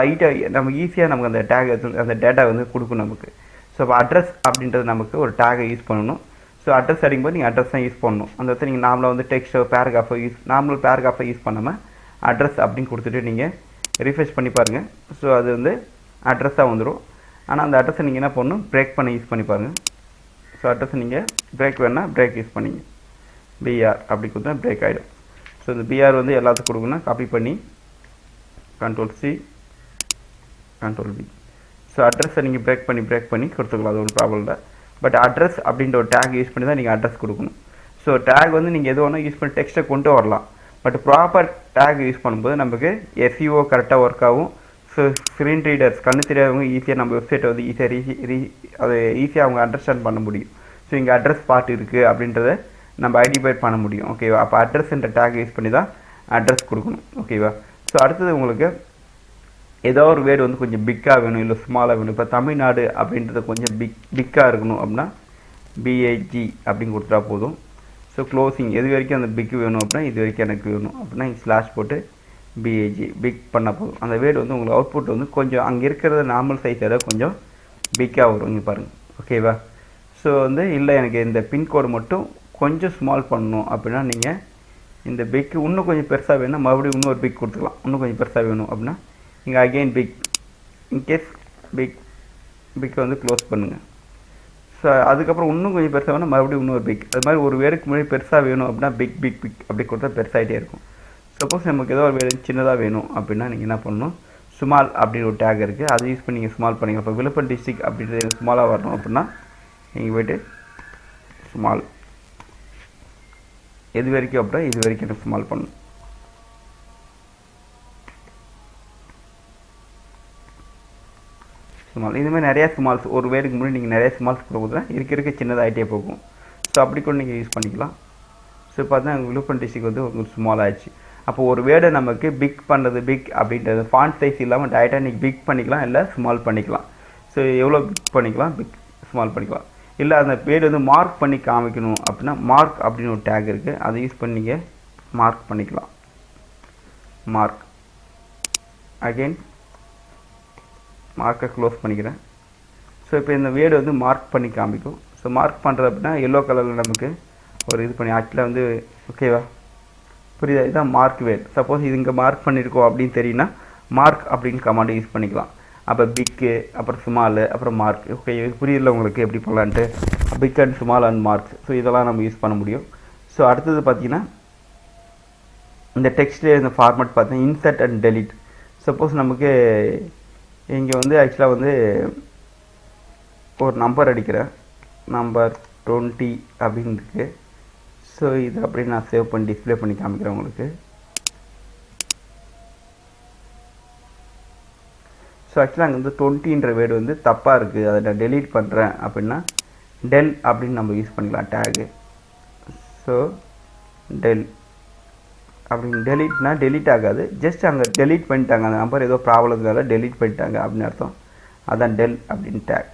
நம்ம ஈஸியாக நமக்கு அந்த டேக் அந்த டேட்டா வந்து கொடுக்கும் நமக்கு. ஸோ இப்போ அட்ரஸ் அப்படின்றது நமக்கு ஒரு டேகை யூஸ் பண்ணணும். ஸோ அட்ரஸ் அடிக்கும்போது நீங்கள் அட்ரஸ் தான் யூஸ் பண்ணணும். அந்த இடத்துல நீங்கள் நார்மலாக வந்து டெக்ஸ்ட்டோ பேராகிராஃபை யூஸ் பண்ணாமல் அட்ரஸ் அப்படின்னு கொடுத்துட்டு நீங்கள் ரீஃப்ரெஷ் பண்ணி பாருங்கள். ஸோ அது வந்து அட்ரஸாக வந்துடும். ஆனால் அந்த அட்ரஸை நீங்கள் என்ன பண்ணணும், பிரேக் பண்ணி யூஸ் பண்ணி பாருங்கள். ஸோ அட்ரஸை நீங்கள் பிரேக் வேணால் பிரேக் யூஸ் பண்ணிங்க, பிஆர் அப்படி கொடுத்தா பிரேக் ஆகிடும். ஸோ இந்த பிஆர் வந்து எல்லாத்துக்கும் கொடுக்கணும். காப்பி பண்ணி Ctrl+C Ctrl+V. ஸோ அட்ரஸை நீங்கள் பிரேக் பண்ணி கொடுத்துக்கலாம், அது ஒரு ப்ராப்ளம் இல்லை. பட் அட்ரஸ் அப்படின்ற ஒரு டேக் யூஸ் பண்ணி தான் நீங்கள் அட்ரஸ் கொடுக்கணும். ஸோ டேக் வந்து நீங்கள் எது வேணால் யூஸ் பண்ணி டெக்ஸ்ட்டை கொண்டு வரலாம். பட் ப்ராப்பர் டேக் யூஸ் பண்ணும்போது நமக்கு எஸ்இஓ கரெக்டாக ஒர்க் ஆகும். ஸோ ஸ்க்ரீன் ரீடர்ஸ் கண்ணு தெரியாதவங்க ஈஸியாக நம்ம வெப்சைட்டை வந்து அதை ஈஸியாக அவங்க அண்டர்ஸ்டாண்ட் பண்ண முடியும். ஸோ இங்கே அட்ரஸ் பார்ட் இருக்குது அப்படின்றத நம்ம ஐடென்டிஃபை பண்ண முடியும். ஓகேவா? அப்போ அட்ரஸ்ன்ற டேக் யூஸ் பண்ணி தான் அட்ரஸ் கொடுக்கணும். ஓகேவா? ஸோ அடுத்தது உங்களுக்கு ஏதோ ஒரு வேர்டு வந்து கொஞ்சம் பிக்காக வேணும், இல்லை ஸ்மாலாக வேணும். இப்போ தமிழ்நாடு அப்படின்றது கொஞ்சம் பிக்காக இருக்கணும் அப்படின்னா பிஏஜி அப்படின்னு கொடுத்தா போதும். ஸோ க்ளோசிங் எது வரைக்கும் அந்த பிக் வேணும் அப்படின்னா இது வரைக்கும் எனக்கு வேணும் அப்படின்னா ஸ்லாஷ் போட்டு பிஏஜி பிக் பண்ண போதும். அந்த வேர்டு வந்து உங்களுக்கு அவுட்புட் வந்து கொஞ்சம் அங்கே இருக்கிறத நார்மல் சைஸோட கொஞ்சம் பிக்காக வரும். இங்கே பாருங்கள். ஓகேவா? ஸோ வந்து இல்லை எனக்கு இந்த பின்கோடு மட்டும் கொஞ்சம் ஸ்மால் பண்ணணும் அப்படின்னா நீங்கள் இந்த பிக்கு இன்னும் கொஞ்சம் பெருசாக வேணும், மறுபடியும் இன்னொரு பிக் கொடுத்துக்கலாம். இன்னும் கொஞ்சம் பெருசாக வேணும் அப்படின்னா இங்கே அகெயின் பிக், இன்கேஸ் பிக்கை வந்து க்ளோஸ் பண்ணுங்கள். ஸோ அதுக்கப்புறம் இன்னும் கொஞ்சம் பெருசாக வேணும், மறுபடியும் இன்னொரு பிக். அது மாதிரி ஒரு வேருக்கு முன்னாடி பெருசாக வேணும் அப்படின்னா பிக் அப்படி கொடுத்தா பெருசாகிட்டே இருக்கும். சப்போஸ் நமக்கு ஏதோ ஒரு வேறு சின்னதாக வேணும் அப்படின்னா நீங்கள் என்ன பண்ணணும், ஸ்மால் அப்படின்னு ஒரு டேக் இருக்குது, அதை யூஸ் பண்ணி நீங்கள் ஸ்மால் பண்ணிக்கலாம். இப்போ விழுப்புரம் டிஸ்ட்ரிக்ட் அப்படின்றது ஸ்மாலாக வரணும் அப்படின்னா நீங்கள் போய்ட்டு ஸ்மால் எது வரைக்கும் அப்படின்னா இது வரைக்கும் எனக்கு ஸ்மால் பண்ணணும். ஸ்மால் இதுமாதிரி நிறையா ஸ்மால்ஸ் ஒரு வேர்டுக்கு முன்னாடி நீங்கள் நிறைய ஸ்மால்ஸ் கொடுக்குறா இருக்க சின்னதாகிட்டே போகும். ஸோ அப்படி கூட நீங்கள் யூஸ் பண்ணிக்கலாம். ஸோ பார்த்தா விழுப்புரம் டிஸ்ட்ரிக்ட் வந்து உங்களுக்கு ஸ்மால் ஆகிடுச்சு. அப்போ ஒரு வேர்டை நமக்கு பிக் பண்ணுறது பிக் அப்படின்றது ஃபாண்ட் சைஸ் இல்லாமல் டைரெக்டாக நீங்கள் பிக் பண்ணிக்கலாம், இல்லை ஸ்மால் பண்ணிக்கலாம். ஸோ எவ்வளோ பிக் பண்ணிக்கலாம், பிக் ஸ்மால் பண்ணிக்கலாம். இல்லை அந்த வேர்டு வந்து மார்க் பண்ணி காமிக்கணும் அப்படின்னா மார்க் அப்படின்னு ஒரு டேக் இருக்குது, அதை யூஸ் பண்ணி நீங்கள் மார்க் பண்ணிக்கலாம். மார்க் அகெயின் மார்க்கை க்ளோஸ் பண்ணிக்கிறேன். ஸோ இப்போ இந்த வேர்டு வந்து மார்க் பண்ணி காமிக்கும். ஸோ மார்க் பண்ணுறது அப்படின்னா எல்லோ கலரில் நமக்கு ஒரு இது பண்ணி ஆக்சுவலாக வந்து ஓகேவா புரியுதா, இதுதான் மார்க் வேர்டு. சப்போஸ் இது இங்கே மார்க் பண்ணியிருக்கோம் அப்படின்னு தெரியுன்னா மார்க் அப்படின்னு கமாண்டை யூஸ் பண்ணிக்கலாம். அப்போ பிக்கு அப்புறம் ஸ்மாலு அப்புறம் மார்க். ஓகே இது புரியல உங்களுக்கு எப்படி பண்ணலான்ட்டு, big and small and marks. So இதெல்லாம் நம்ம யூஸ் பண்ண முடியும். ஸோ அடுத்தது பார்த்தீங்கன்னா இந்த டெக்ஸ்ட்லேயே இந்த ஃபார்மேட் பார்த்தீங்கன்னா இன்சர்ட் அண்ட் டெலிட். சப்போஸ் நமக்கு இங்கே வந்து ஆக்சுவலாக வந்து ஒரு நம்பர் அடிக்கிறேன், நம்பர் 20 அப்படின்னு இருக்குது. ஸோ இது அப்படி நான் சேவ் பண்ணி டிஸ்பிளே பண்ணி காமிக்கிறேன் உங்களுக்கு. ஸோ ஆக்சுவலாக அங்கே வந்து 20ன்ற வேர்டு வந்து தப்பாக இருக்குது, அதை நான் டெலீட் பண்ணுறேன் அப்படின்னா டெல் அப்படின்னு நம்ம யூஸ் பண்ணிக்கலாம் டேகு. ஸோ டெல் அப்படின்னு டெலீட்னா டெலீட் ஆகாது, ஜஸ்ட் அங்கே டெலீட் பண்ணிட்டாங்க, அந்த நம்பர் ஏதோ ப்ராப்ளம்னால டெலீட் பண்ணிட்டாங்க அப்படின்னு அர்த்தம். அதான் டெல் அப்படின்னு டேக்.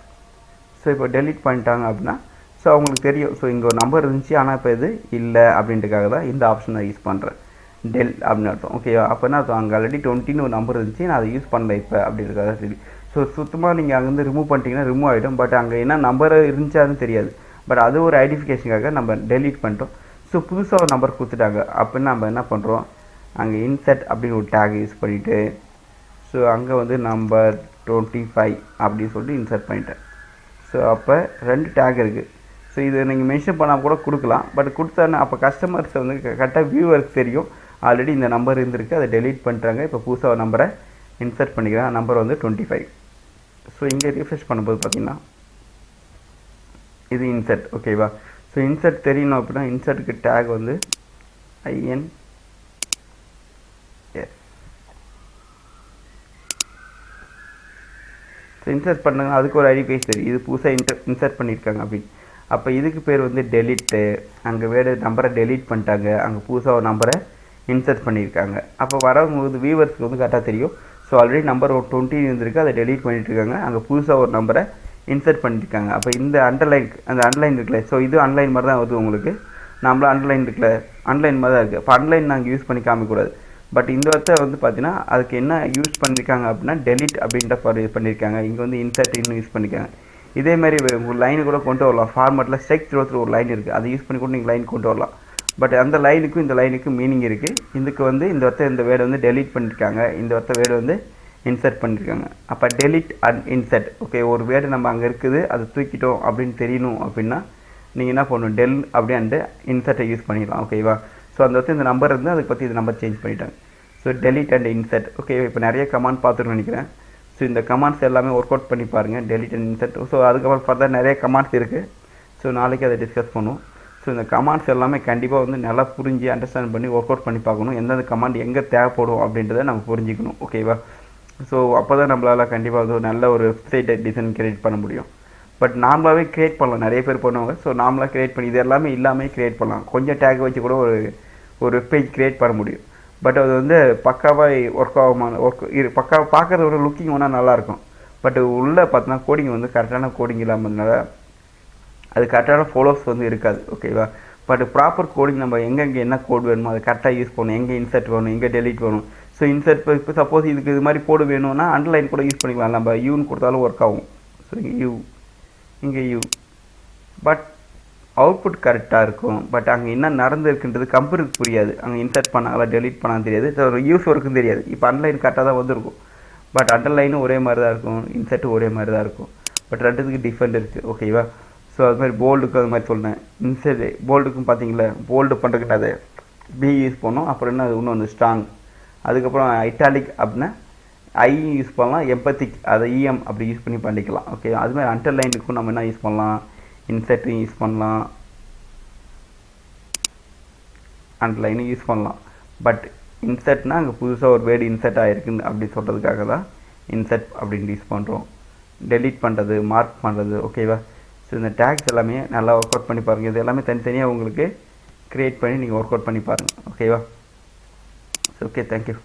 ஸோ இப்போ டெலீட் பண்ணிட்டாங்க அப்படின்னா ஸோ அவங்களுக்கு தெரியும். ஸோ இங்கே ஒரு நம்பர் இருந்துச்சு ஆனால் இப்போ இது இல்லை அப்படின்றதுக்காக தான் இந்த ஆப்ஷன் நான் யூஸ் பண்ணுறேன், டெல் அப்படின்னு அர்த்தம். ஓகே அப்போனா அங்கே ஆல்ரெடி 20ன்னு ஒரு நம்பர் இருந்துச்சு, நான் அதை யூஸ் பண்ணல இப்போ அப்படின்றதுக்காக சரி. ஸோ சுத்தமாக நீங்கள் அங்கேருந்து ரிமூவ் பண்ணிட்டீங்கன்னா ரிமூவ் ஆகிடும். பட் அங்கே என்ன நம்பர் இருந்துச்சான்னு தெரியாது. பட் அது ஒரு ஐடென்டிஃபிகேஷனுக்காக நம்ம டெலீட் பண்ணிட்டோம். ஸோ புதுசாக ஒரு நம்பர் கொடுத்துட்டாங்க அப்படின்னு நம்ம என்ன பண்ணுறோம், அங்கே இன்சர்ட் அப்படின்னு ஒரு டேக் யூஸ் பண்ணிவிட்டு ஸோ அங்கே வந்து நம்பர் 25 அப்படின்னு சொல்லிட்டு இன்சர்ட் பண்ணிட்டேன். ஸோ அப்போ 2 டேக் இருக்குது. ஸோ இது நீங்கள் மென்ஷன் பண்ணால் கூட கொடுக்கலாம். பட் கொடுத்தானே அப்போ கஸ்டமர்ஸ் வந்து கரெக்டாக வியூவருக்கு தெரியும் ஆல்ரெடி இந்த நம்பர் இருந்திருக்கு, அதை டெலீட் பண்ணுறாங்க. இப்போ புதுசாக ஒரு நம்பரை இன்சர்ட் பண்ணிக்கிறேன், நம்பர் வந்து 25. ஸோ இங்கே ரீஃப்ரெஷ் பண்ணும்போது பார்த்தீங்கன்னா இது இன்சர்ட். ஓகேவா, ஸோ இன்சர்ட் தெரியணும் அப்படின்னா இன்சர்ட்டுக்கு டேக் வந்து INS. ஸோ இன்சர்ட் பண்ணுங்க, அதுக்கு ஒரு ஐடி பேஜ் தெரியும், இது புதுசாக இன்சர்ட் பண்ணியிருக்காங்க அப்படின்னு. அப்போ இதுக்கு பேர் வந்து டெலிட்டு, அங்கே வேறு நம்பரை டெலீட் பண்ணிட்டாங்க, அங்கே புதுசாக ஒரு நம்பரை இன்சர்ட் பண்ணியிருக்காங்க. அப்போ வரும்போது வியூவர்ஸ்க்கு வந்து கரெக்டாக தெரியும். ஸோ ஆல்ரெடி நம்பர் ஒரு 20 இருந்திருக்கு, அதை டெலீட் பண்ணிட்டுருக்காங்க, அங்கே புதுசாக ஒரு நம்பரை இன்சர்ட் பண்ணியிருக்காங்க. அப்போ இந்த அண்டர்லைன் அந்த அண்டர்லைன் இருக்குல்ல, ஸோ இது அண்டர்லைன் மாதிரி தான் வருது உங்களுக்கு. நம்மளும் அண்டர்லைன் இருக்குல்ல, அண்டர்லைன் மாதிரி தான் இருக்குது. இப்போ அண்டர்லைன் நாங்கள் யூஸ் பண்ணி காமிக்கக்கூடாது. பட் இந்த வார்த்தை வந்து பார்த்தீங்கன்னா அதுக்கு என்ன யூஸ் பண்ணியிருக்காங்க அப்படின்னா டெலிட் அப்படின்ற பண்ணியிருக்காங்க. இங்கே வந்து இன்சர்ட் இன்னும் யூஸ் பண்ணியிருக்காங்க. இதேமாதிரி ஒரு லைனு கூட கொண்டு வரலாம். ஃபார்மேட்டில் ஸ்ட்ரைக் த்ரூ ஒரு லைன் இருக்குது, அதை யூஸ் பண்ணி கூட நீங்கள் லைன் கொண்டு வரலாம். பட் அந்த லைனுக்கும் இந்த லைனுக்கும் மீனிங் இருக்குது. இதுக்கு வந்து இந்த வார்த்தை இந்த வேர்டை வந்து டெலீட் பண்ணியிருக்காங்க, இந்த வார்த்தை வேர்டு வந்து இன்சர்ட் பண்ணியிருக்காங்க. அப்போ டெலிட் அண்ட் இன்சர்ட். ஓகே ஒரு வேர்டு நம்ம அங்கே இருக்குது அதை தூக்கிட்டோம் அப்படின்னு தெரியணும் அப்படின்னா நீங்கள் என்ன பண்ணணும், டெல் அப்படின்ட்டு இன்சர்ட்டை யூஸ் பண்ணிடலாம். ஓகேவா, ஸோ அந்த வார்த்தை இந்த நம்பர் இருந்து அதுக்கு பற்றி இந்த நம்பர் சேஞ்ச் பண்ணிட்டாங்க. So delete and insert. Okay இப்போ நிறைய கமாண்ட் பார்த்துன்னு நினைக்கிறேன். ஸோ இந்த கமாண்ட்ஸ் எல்லாமே ஒர்க் அவுட் பண்ணி பாருங்கள், டெலிட் அண்ட் இன்சர்ட். ஸோ அதுக்கப்புறம் பார்த்தா நிறைய கமாண்ட்ஸ் இருக்குது. ஸோ நாளைக்கு அதை டிஸ்கஸ் பண்ணுவோம். ஸோ இந்த கமாண்ட்ஸ் எல்லாமே கண்டிப்பாக வந்து நல்லா புரிஞ்சு அண்டர்ஸ்டாண்ட் பண்ணி ஒர்க் அவுட் பண்ணி பார்க்கணும், எந்தெந்த கமாண்ட் எங்கே தேவைப்படும் அப்படின்றத நம்ம புரிஞ்சிக்கணும். ஓகேவா, ஸோ அப்போ தான் நம்மளால் கண்டிப்பாக வந்து நல்ல ஒரு வெப்சைட்டை டிசைன் க்ரியேட் பண்ண முடியும். பட் நார்மலாகவே க்ரியேட் பண்ணலாம், நிறைய பேர் பண்ணுவாங்க. ஸோ நார்மலாக க்ரியேட் பண்ணி இது எல்லாமே இல்லாமல் க்ரியேட் பண்ணலாம். கொஞ்சம் டேக் வச்சு கூட ஒரு வெப்பேஜ் க்ரியேட் பண்ண முடியும். பட் அது வந்து பக்காவாக ஒர்க் ஆகுமான பக்காவாக பார்க்குறதோட லுக்கிங் ஒன்றா நல்லாயிருக்கும். பட் உள்ளே பார்த்தோன்னா கோடிங் வந்து கரெக்டான கோடிங் இல்லாமல்னால அது கரெக்டான ஃபாலோஸ் வந்து இருக்காது. ஓகேவா, பட் ப்ராப்பர் கோடிங் நம்ம எங்கெங்கே என்ன கோட் வேணுமோ அதை கரெக்டாக யூஸ் பண்ணணும். எங்கே இன்சர்ட் வேணும், எங்கே டெலிட் வேணும். ஸோ இன்சர்ட் இப்போ சப்போஸ் இதுக்கு இது மாதிரி கோடு வேணும்னா அண்டர்லைன் கூட யூஸ் பண்ணிக்கலாம். நம்ம யூன்னு கொடுத்தாலும் ஒர்க் ஆகும். ஸோ இங்கே யூ பட் அவுட்புட் கரெக்டாக இருக்கும். பட் அங்கே என்ன நடந்திருக்குன்றது கம்ப்யூட்டருக்கு புரியாது. அங்கே இன்சர்ட் பண்ணாங்களா டெலிட் பண்ணாலும் தெரியாது, ஒரு யூஸ் ஒர்க்கும் தெரியாது. இப்போ அண்டர்லைன் கரெக்டாக தான் வந்துருக்கும். பட் அண்டர்லைனும் ஒரே மாதிரி தான் இருக்கும், இன்சர்ட்டும் ஒரே மாதிரி தான் இருக்கும். பட் ரெண்டுத்துக்கு டிஃப்ரெண்ட் இருக்குது. ஓகேவா, ஸோ அது மாதிரி போல்டுக்கு அது மாதிரி சொன்னேன். இன்சர்ட் போல்டுக்கும் பார்த்தீங்களா, போல்டு பண்ணுறதுக்கு அது பி யூஸ் பண்ணோம். அப்புறம் என்ன அது இன்னும் வந்து ஸ்ட்ராங், அதுக்கப்புறம் இட்டாலிக் அப்படின்னா ஐ யூஸ் பண்ணலாம், எம்பத்திக் அதை இஎம் அப்படி யூஸ் பண்ணி பண்ணிக்கலாம். ஓகே, அதுமாதிரி அண்டர்லைனுக்கும் நம்ம என்ன யூஸ் பண்ணலாம், இன்செர்ட்டும் யூஸ் பண்ணலாம், அண்டர்லைனும் யூஸ் பண்ணலாம். பட் இன்செர்ட்னா அங்கே புதுசாக ஒரு வேர்டு இன்செர்ட் ஆகிருக்குன்னு அப்படி சொல்கிறதுக்காக தான் இன்செர்ட் அப்படின்னு யூஸ் பண்ணுறோம். டெலீட் பண்ணுறது, மார்க் பண்ணுறது. ஓகேவா? ஸோ இந்த டேக்ஸ் எல்லாமே நல்லா ஒர்க் அவுட் பண்ணி பாருங்கள். இது எல்லாமே தனித்தனியாக உங்களுக்கு க்ரியேட் பண்ணி நீங்கள் ஒர்க் அவுட் பண்ணி பாருங்கள். ஓகேவா? Okay, thank you.